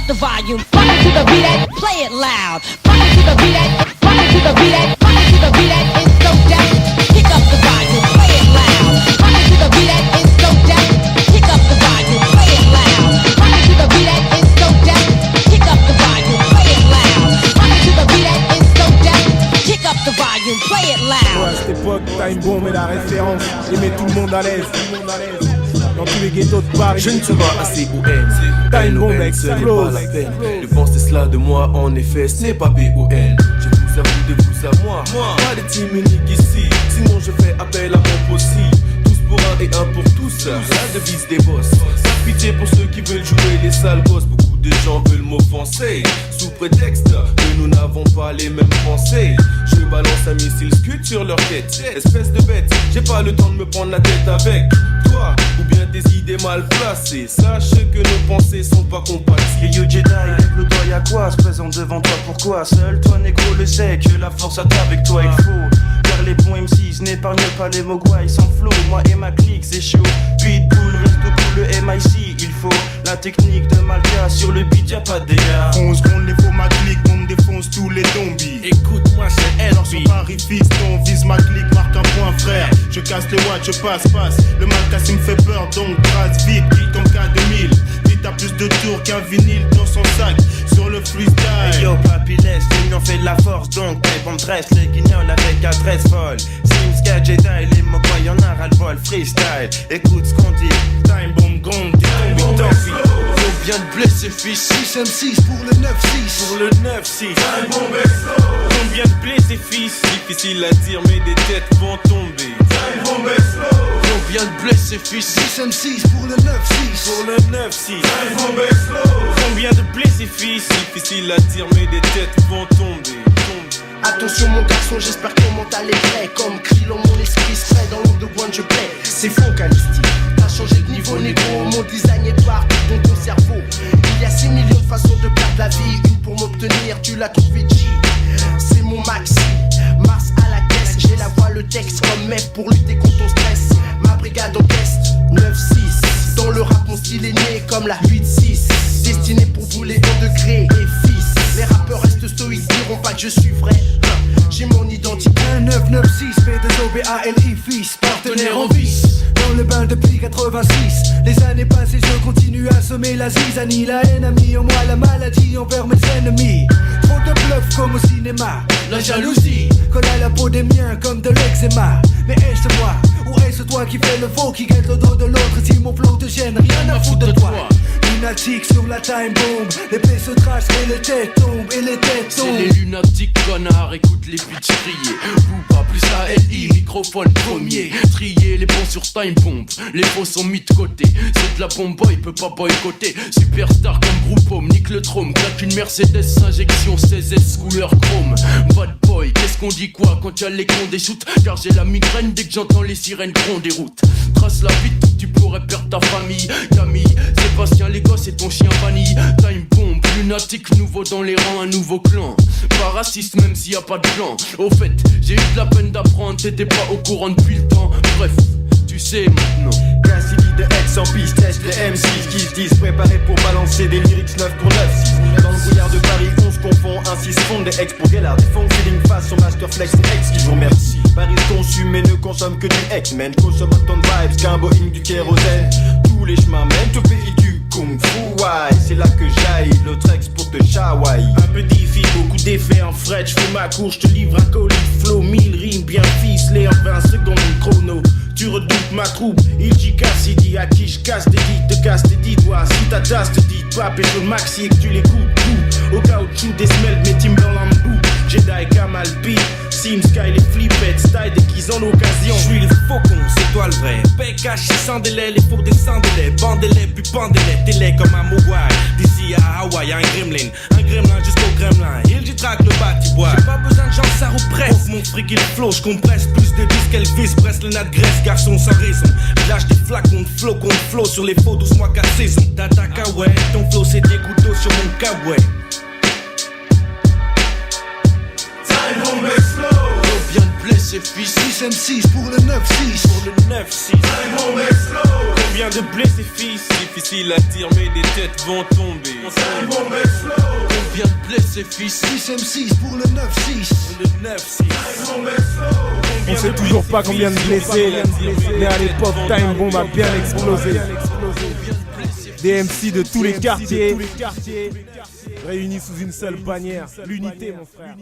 the volume. Rock it to the beat that, play it loud. Rock it to the beat that, rock it to the beat that, rock it to the beat that, it's so down. Kick up the volume, play it loud. Rock it to the beat that, it's so down. Kick up the volume, play it loud. Rock it to the beat that, it's so down. Kick up the volume, play it loud. Rock it to the beat that, it's so down. Kick up the volume, play it loud. Ouais, à cette époque, Time Bomb est la référence. Il met tout le monde à l'aise. Dans tous les ghettos de Paris. Je ne suis pas assez OM. Time Bomb explose. De penser cela de moi, en effet, ce n'est pas BON. Je pousse à vous, de vous à moi. Pas de team unique ici. Sinon je fais appel à mon possible. Tous pour un et un pour tous. La devise des boss. Pas pitié pour ceux qui veulent jouer les sales gosses. Beaucoup de gens veulent m'offenser sous prétexte que nous n'avons pas les mêmes pensées. Je balance un missile scud sur leur tête. Espèce de bête, j'ai pas le temps de me prendre la tête avec toi ou bien des idées mal placées. Sache que nos pensées sont pas compatibles. Yo Jedi, lève le doigt, y'a quoi? Se présente devant toi, pourquoi? Seul toi négro le sait que la force a avec toi il faut. Car les bons MCs n'épargnent pas les mogwai sans flow. Moi et ma clique c'est chaud. Pitbull reste cool le MIC. Il faut la technique de Malka. Sur le beat y'a pas de dégâts. 11 secondes les faux ma clique, on défonce tous les zombies. Écoute-moi c'est elle. Dans son pari fiston, vise ma clique, marque un point frère. Je casse les watts, je passe. Le Malka me fait peur donc trace vite comme K2000. Vite à plus de tours qu'un vinyle dans son sac. Sur le freestyle. Hey yo papy laisse, l'union fait de la force donc t'es bon dresse les guignols avec adresse folle. Simska Jedi, les mogwai y'en a ras le vol freestyle. Écoute ce qu'on dit. Time Bomb Gong, Combien de blessés fils 6 M6 pour le 9-6. Pour le 9-6. Time Bomb explose. Combien de blessés fils difficile à dire mais des têtes vont tomber. Time Bomb explose. Combien de blessés fils 6 M6 pour le 9-6. Pour le 9-6. Time Bomb explose. Combien de blessés fils difficile à dire mais des têtes vont tomber. Attention mon garçon, j'espère que ton mental est prêt. Comme Krillon, mon esprit se fait dans l'ombre de One, je plais. C'est faux Calisti, t'as changé de niveau négro. Mon design est partout dans ton cerveau. Il y a 6 millions de façons de perdre la vie. Une pour m'obtenir, tu l'as trouvé G. C'est mon maxi, Mars à la caisse. J'ai la voix, le texte comme mec pour lutter contre ton stress. Ma brigade en test, 9-6. Dans le rap mon style est né comme la 8-6. Destiné pour vous les 1 degré et fils. Les rappeurs restent stoïques, diront pas que je suis vrai. J'ai mon identité. 1996, P2OBALI, fils, partenaire en vice. Dans le bain depuis 86. Les années passées, je continue à semer la zizanie. La haine a mis en moi la maladie envers mes ennemis. Trop de bluff comme au cinéma. La jalousie colle à la peau des miens comme de l'eczéma. Mais est-ce moi ou est-ce toi qui fais le faux, qui guette le dos de l'autre? Si mon flow te gêne, rien à foutre de toi. Lunatique sur la time bomb, l'épée se trace et les têtes tombent, et les têtes tombent. C'est les lunatiques connards, écoute les bitches crier. Vous pas plus ALI, microphone premier. Trier les bons sur time bomb, les faux sont mis de côté. C'est de la bombe boy, peut pas boycotter. Superstar comme groupe home, nique le trône. Claque une Mercedes injection 16S couleur chrome. Bad boy, qu'est-ce qu'on dit quoi quand y'a les cons des shoots? Car j'ai la migraine dès que j'entends les sirènes grondent des routes. Trace la vite, tu pourrais perdre ta famille. Camille, Sébastien, les gosses et ton chien vanille. Time bomb, lunatique, nouveau dans les rangs, un nouveau clan. Pas raciste même s'il y a pas de plan. Au fait, j'ai eu de la peine d'apprendre, t'étais pas au courant depuis le temps. Bref, tu sais maintenant. Cassidy de X en piste, test les MC qui se disent préparés pour balancer des lyrics 9 pour 9-6. Dans le brouillard de Paris, on se confond, ainsi se fondent des ex pour Gellard. Des funk feeling face au Masterflex, c'est X qui vous remercie. Paris consume et ne consomme que du X-Men. Consomme autant de vibes qu'un Boeing du kérosène. Tous les chemins mènent au pays du Kung Fu, ouais. C'est là que j'aille, l'autre ex pour te chawaï. Un peu diffi, beaucoup d'effets en fret. J'fais ma cour, j'te livre un colis flow. 1000 rimes bien ficelées en 20 secondes de chrono. Tu redoutes ma troupe, il dit Cassidy. À qui j'casse des dites, te casse tes dix doigts. Si ta tasse te dit pas et le maxi et que tu l'écoutes tout. Au caoutchouc des semelles, mes Timberland bout. Jedi Kamal P, Sim Sky, les flippettes, style dès qu'ils ont l'occasion. J'suis le faucon, c'est toi le vrai. PK sans délai, les fours descendez-les. Bandez-les puis pendez-les, t'es comme un mogwai. D'ici à Hawaï, un gremlin jusqu'au Kremlin. Il dit traque le bâtibois. J'ai pas besoin de gens ça represse. Mon fric il flow, j'compresse plus de disques qu'Elvis. Presse le nat graisse, garçon sans raison. Lâche des flacons de flow sur les faux 12 mois 4 saisons. T'attaques ouais, ton flow c'est des gouttes d'eau sur mon cabouet. Time Bomb explose. Combien de blessés blessés fils. 6 M6 pour le 9-6. Pour le 9-6. Combien de blessés fils? Difficile à dire mais des têtes vont tomber. Combien de blessés fils? 6 M6 pour le 9-6. Le 9-6. On sait toujours pas combien de blessés, mais à l'époque Time Bomb a bien explosé. Des MC de tous les quartiers réunis sous une seule bannière, l'unité mon frère.